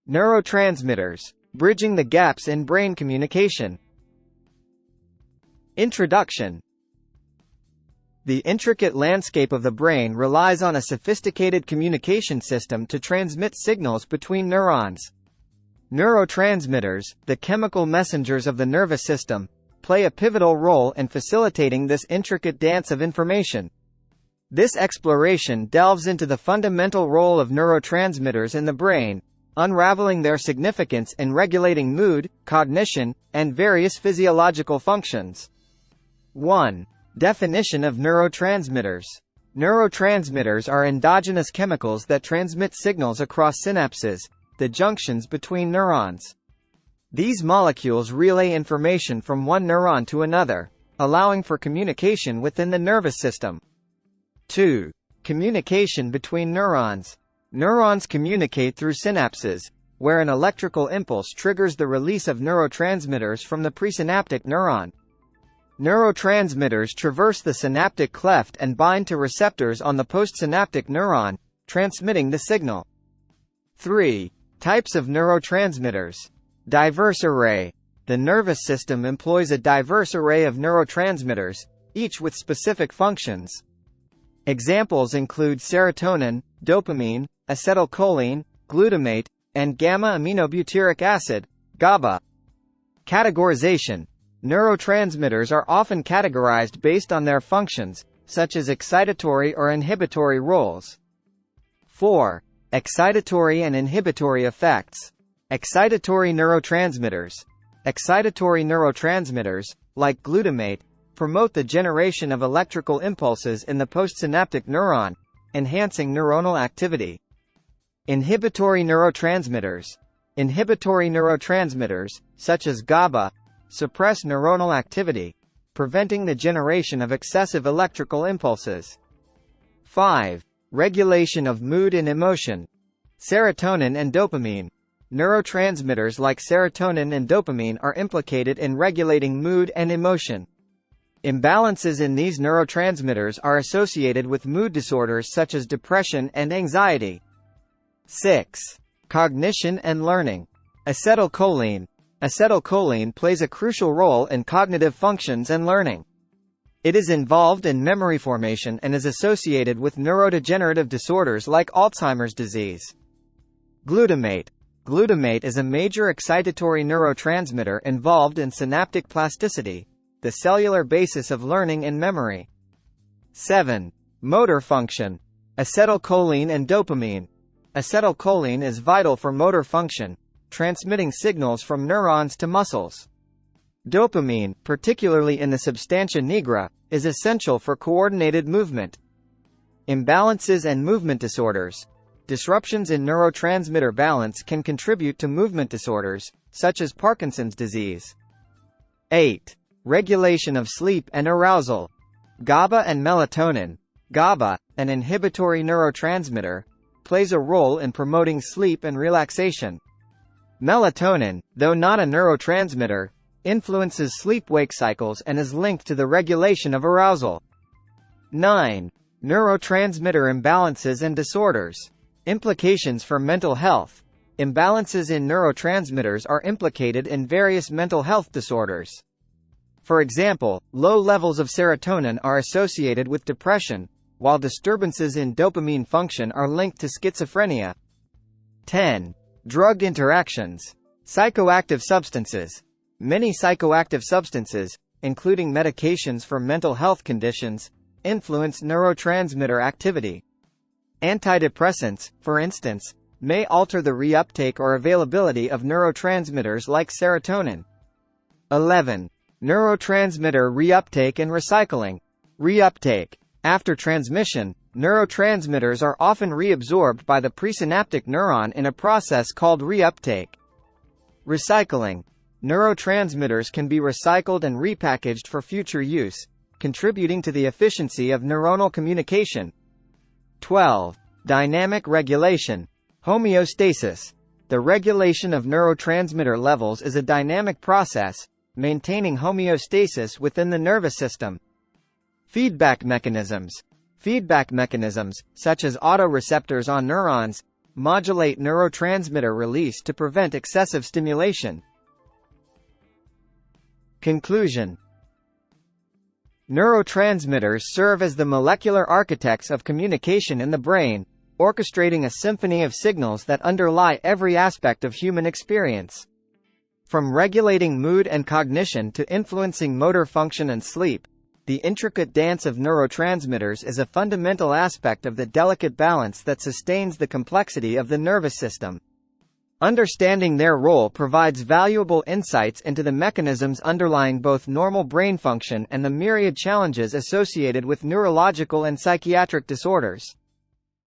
Neurotransmitters, bridging the gaps in brain communication. Introduction. The intricate landscape of the brain relies on a sophisticated communication system to transmit signals between neurons. Neurotransmitters, the chemical messengers of the nervous system, play a pivotal role in facilitating this intricate dance of information. This exploration delves into the fundamental role of neurotransmitters in the brain, unraveling their significance in regulating mood, cognition, and various physiological functions. 1. Definition of neurotransmitters. Neurotransmitters are endogenous chemicals that transmit signals across synapses, the junctions between neurons. These molecules relay information from one neuron to another, allowing for communication within the nervous system. 2. Communication between neurons. Neurons communicate through synapses, where an electrical impulse triggers the release of neurotransmitters from the presynaptic neuron. Neurotransmitters traverse the synaptic cleft and bind to receptors on the postsynaptic neuron, transmitting the signal. 3. Types of neurotransmitters. Diverse array. The nervous system employs a diverse array of neurotransmitters, each with specific functions. Examples include serotonin, dopamine, acetylcholine, glutamate, and gamma-aminobutyric acid, GABA. Categorization. Neurotransmitters are often categorized based on their functions, such as excitatory or inhibitory roles. 4. Excitatory and inhibitory effects. Excitatory neurotransmitters. Excitatory neurotransmitters, like glutamate, promote the generation of electrical impulses in the postsynaptic neuron, enhancing neuronal activity. Inhibitory neurotransmitters. Inhibitory neurotransmitters, such as GABA, suppress neuronal activity, preventing the generation of excessive electrical impulses. 5. Regulation of mood and emotion. Serotonin and dopamine. Neurotransmitters like serotonin and dopamine are implicated in regulating mood and emotion. Imbalances in these neurotransmitters are associated with mood disorders such as depression and anxiety. 6. Cognition and learning. Acetylcholine. Acetylcholine plays a crucial role in cognitive functions and learning. It is involved in memory formation and is associated with neurodegenerative disorders like Alzheimer's disease. Glutamate. Glutamate is a major excitatory neurotransmitter involved in synaptic plasticity, the cellular basis of learning and memory. 7. Motor function. Acetylcholine and dopamine. Acetylcholine is vital for motor function, transmitting signals from neurons to muscles. Dopamine, particularly in the substantia nigra, is essential for coordinated movement. Imbalances and movement disorders. Disruptions in neurotransmitter balance can contribute to movement disorders, such as Parkinson's disease. 8. Regulation of sleep and arousal. GABA and melatonin. GABA, an inhibitory neurotransmitter, plays a role in promoting sleep and relaxation. Melatonin, though not a neurotransmitter, influences sleep-wake cycles and is linked to the regulation of arousal. 9. Neurotransmitter imbalances and disorders. Implications for mental health. Imbalances in neurotransmitters are implicated in various mental health disorders. For example, low levels of serotonin are associated with depression, while disturbances in dopamine function are linked to schizophrenia. 10. Drug interactions. Psychoactive substances. Many psychoactive substances, including medications for mental health conditions, influence neurotransmitter activity. Antidepressants, for instance, may alter the reuptake or availability of neurotransmitters like serotonin. 11. Neurotransmitter reuptake and recycling. Reuptake. After transmission, neurotransmitters are often reabsorbed by the presynaptic neuron in a process called reuptake. Recycling. Neurotransmitters can be recycled and repackaged for future use, contributing to the efficiency of neuronal communication. 12. Dynamic regulation. Homeostasis. The regulation of neurotransmitter levels is a dynamic process, maintaining homeostasis within the nervous system. Feedback mechanisms. Feedback mechanisms, such as autoreceptors on neurons, modulate neurotransmitter release to prevent excessive stimulation. Conclusion. Neurotransmitters serve as the molecular architects of communication in the brain, orchestrating a symphony of signals that underlie every aspect of human experience. From regulating mood and cognition to influencing motor function and sleep, the intricate dance of neurotransmitters is a fundamental aspect of the delicate balance that sustains the complexity of the nervous system. Understanding their role provides valuable insights into the mechanisms underlying both normal brain function and the myriad challenges associated with neurological and psychiatric disorders.